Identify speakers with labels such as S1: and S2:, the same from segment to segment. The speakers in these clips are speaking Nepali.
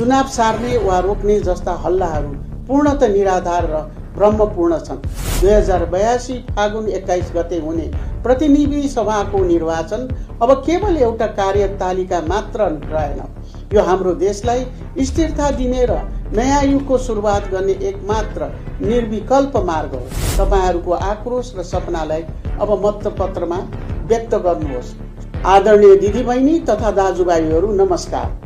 S1: चुनाव सार्ने वा रोक्ने जस्ता हल्लाहरू पूर्णतः निराधार र भ्रमपूर्ण छन्। 2082 फागुन 21 गते हुने प्रतिनिधि सभाको निर्वाचन अब केवल एउटा कार्यतालिका मात्र रहेन। यो हाम्रो देशलाई स्थिरता दिने र नयाँ युगको सुरुवात गर्ने एकमात्र निर्विकल्प मार्ग हो। तपाईहरूको आक्रोश र सपनालाई अब मतपत्रमा व्यक्त गर्नुहोस्। आदरणीय दिदीबहिनी तथा दाजुभाइहरू, नमस्कार।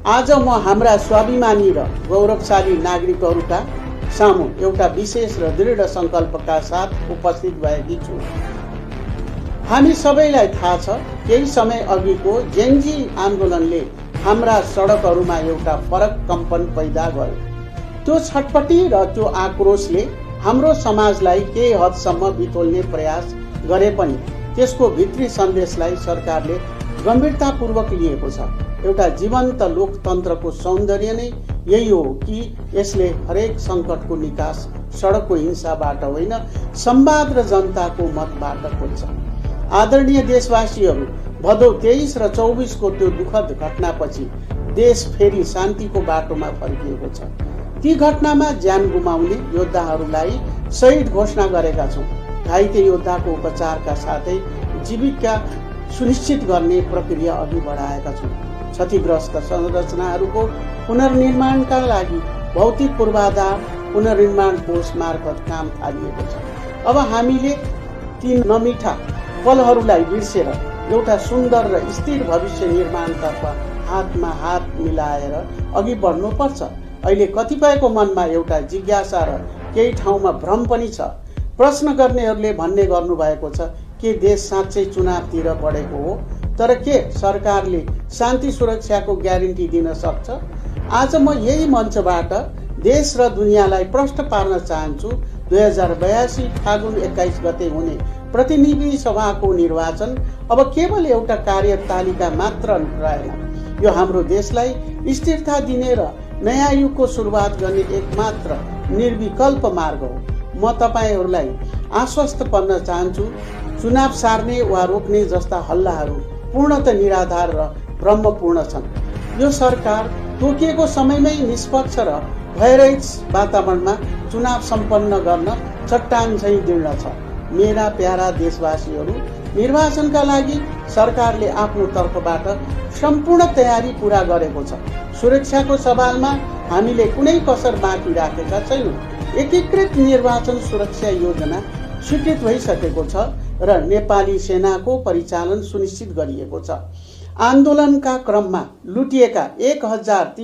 S1: आज म हाम्रा स्वाभिमानी र गौरवशाली नागरिकहरूका सामु एउटा विशेष र दृढ सङ्कल्पका साथ उपस्थित भएकी छु। हामी सबैलाई थाहा छ, केही समय अघिको जेनजी आन्दोलनले हाम्रा सडकहरूमा एउटा फरक कम्पन पैदा गर्यो। त्यो छटपटी र त्यो आक्रोशले हाम्रो समाजलाई केही हदसम्म बितोल्ने प्रयास गरे पनि त्यसको भित्री सन्देशलाई सरकारले गम्भीरतापूर्वक लिएको छ। एउटा जीवन्त लोकतन्त्रको सौन्दर्य नै यही हो कि यसले हरेक सङ्कटको निकास सडकको हिंसाबाट होइन, संवाद र जनताको मतबाट खोज्छ। आदरणीय देशवासीहरू, भदौ 23 र 24 को त्यो दुःखद घटनापछि देश फेरि शान्तिको बाटोमा फर्किएको छ। ती घटनामा ज्यान गुमाउने योद्धाहरूलाई शहीद घोषणा गरेका छौँ। घाइते योद्धाको उपचारका साथै जीविका सुनिश्चित गर्ने प्रक्रिया अघि बढाएका छौँ। क्षतिग्रस्त संरचनाहरूको पुनर्निर्माणका लागि भौतिक पूर्वाधार पुनर्निर्माण कोष मार्फत काम थालिएको छ। अब हामीले ती नमिठा पलहरूलाई बिर्सेर एउटा सुन्दर र स्थिर भविष्य निर्माणतर्फ हातमा हात मिलाएर अघि बढ्नुपर्छ। अहिले कतिपयको मनमा एउटा जिज्ञासा र केही ठाउँमा भ्रम पनि छ। प्रश्न गर्नेहरूले भन्ने गर्नुभएको छ, के देश साँच्चै चुनावतिर बढेको हो? तर के सरकारले शान्ति सुरक्षाको ग्यारेन्टी दिन सक्छ? आज म यही मञ्चबाट देश र दुनियाँलाई प्रश्न पार्न चाहन्छु। 2082 फागुन 21 गते हुने प्रतिनिधि सभाको निर्वाचन अब केवल एउटा कार्यतालिका मात्र रहेन। यो हाम्रो देशलाई स्थिरता दिने र नयाँ युगको सुरुवात गर्ने एकमात्र निर्विकल्प मार्ग हो। म तपाईहरूलाई आश्वस्त पार्न चाहन्छु, चुनाव सार्ने वा रोक्ने जस्ता हल्लाहरू पूर्णतः निराधार र भ्रमपूर्ण छन्। यो सरकार तोकिएको समयमै निष्पक्ष र भयरहित वातावरणमा चुनाव सम्पन्न गर्न चट्टान झैँ दृढ छ। मेरा प्यारा देशवासीहरू, निर्वाचनका लागि सरकारले आफ्नो तर्फबाट सम्पूर्ण तयारी पूरा गरेको छ। सुरक्षाको सवालमा हामीले कुनै कसर बाँकी राखेका छैनौँ। एकीकृत निर्वाचन सुरक्षा योजना स्वीकृत भइसकेको छ र नेपाली सेनाको परिचालन सुनिश्चित गरिएको छ। आन्दोलनका क्रममा लुटिएका 1300